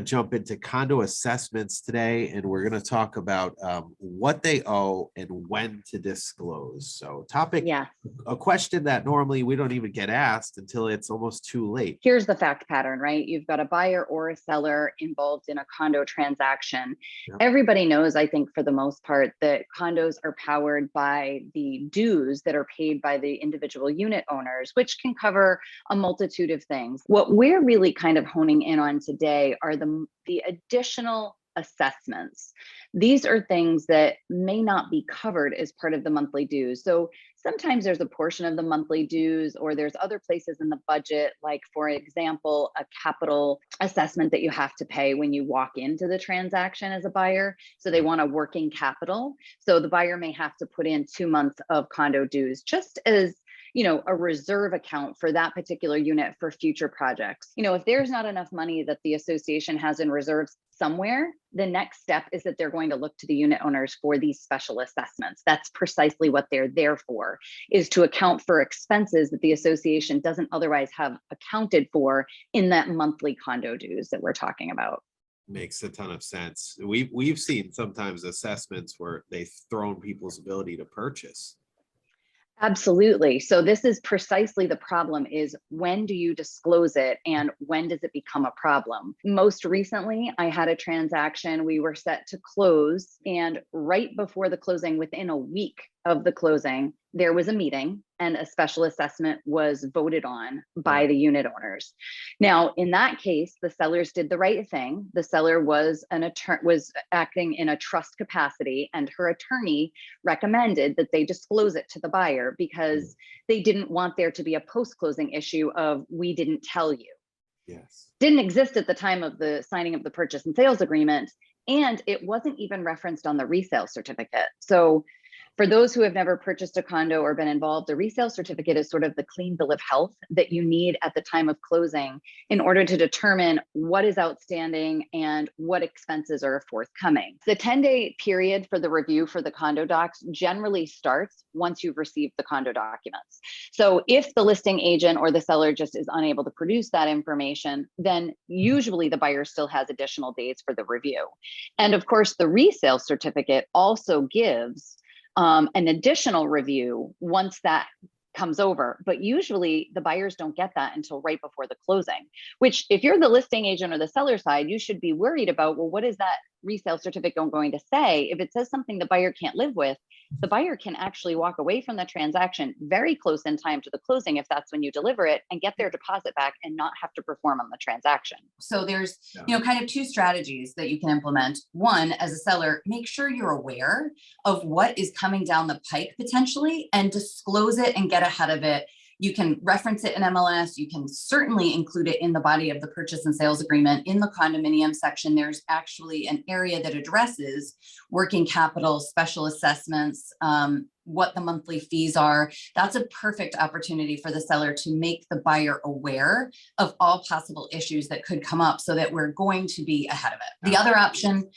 jump into condo assessments today, and we're going to talk about what they owe and when to disclose. So a question that normally we don't even get asked until it's almost too late. Here's the fact pattern, right? You've got a buyer or a seller involved in a condo transaction. Yep. Everybody knows, I think, for the most part, that condos are powered by the dues that are paid by the individual unit owners, which can cover a multitude of things. What we're really kind of honing in on today are the additional assessments. These are things that may not be covered as part of the monthly dues. So sometimes there's a portion of the monthly dues, or there's other places in the budget, like, for example, a capital assessment that you have to pay when you walk into the transaction as a buyer. So they want a working capital. So the buyer may have to put in 2 months of condo dues, just as a reserve account for that particular unit for future projects. If there's not enough money that the association has in reserves somewhere, the next step is that they're going to look to the unit owners for these special assessments. That's precisely what they're there for, is to account for expenses that the association doesn't otherwise have accounted for in that monthly condo dues that we're talking about. Makes a ton of sense. We've seen sometimes assessments where they've thrown people's ability to purchase. Absolutely. So this is precisely the problem, is when do you disclose it and when does it become a problem? Most recently, I had a transaction. We were set to close, and right before the closing, within a week of the closing, there was a meeting and a special assessment was voted on by the unit owners. Now, in that case, the sellers did the right thing. The seller was acting in a trust capacity, and her attorney recommended that they disclose it to the buyer because they didn't want there to be a post-closing issue of, we didn't tell you. Yes. Didn't exist at the time of the signing of the purchase and sales agreement, and it wasn't even referenced on the resale certificate. So for those who have never purchased a condo or been involved, a resale certificate is sort of the clean bill of health that you need at the time of closing in order to determine what is outstanding and what expenses are forthcoming. The 10-day period for the review for the condo docs generally starts once you've received the condo documents. So if the listing agent or the seller just is unable to produce that information, then usually the buyer still has additional days for the review. And of course, the resale certificate also gives an additional review once that comes over, but usually the buyers don't get that until right before the closing, which, if you're the listing agent or the seller side, you should be worried about, well, what is that resale certificate going to say? If it says something the buyer can't live with, the buyer can actually walk away from the transaction very close in time to the closing, if that's when you deliver it, and get their deposit back and not have to perform on the transaction. So there's, kind of two strategies that you can implement. One, as a seller, make sure you're aware of what is coming down the pike potentially and disclose it and get ahead of it. You can reference it in MLS. You can certainly include it in the body of the purchase and sales agreement. In the condominium section, there's actually an area that addresses working capital, special assessments, what the monthly fees are. That's a perfect opportunity for the seller to make the buyer aware of all possible issues that could come up so that we're going to be ahead of it. The other option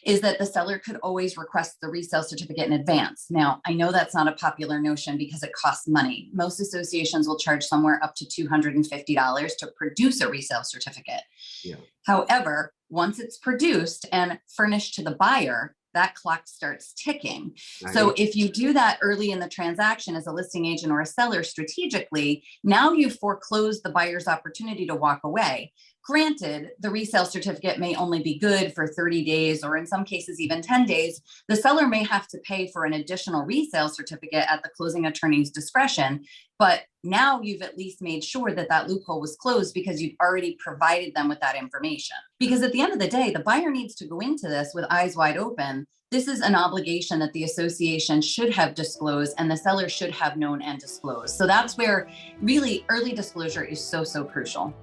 is that the seller could always request the resale certificate in advance. Now, I know that's not a popular notion because it costs money. Most associations will charge somewhere up to $250 to produce a resale certificate. Yeah. However, once it's produced and furnished to the buyer, that clock starts ticking. So if you do that early in the transaction as a listing agent or a seller strategically, now you've foreclosed the buyer's opportunity to walk away. Granted, the resale certificate may only be good for 30 days, or in some cases, even 10 days. The seller may have to pay for an additional resale certificate at the closing attorney's discretion. But now you've at least made sure that that loophole was closed because you've already provided them with that information. Because at the end of the day, the buyer needs to go into this with eyes wide open. This is an obligation that the association should have disclosed and the seller should have known and disclosed. So that's where really early disclosure is so, so crucial.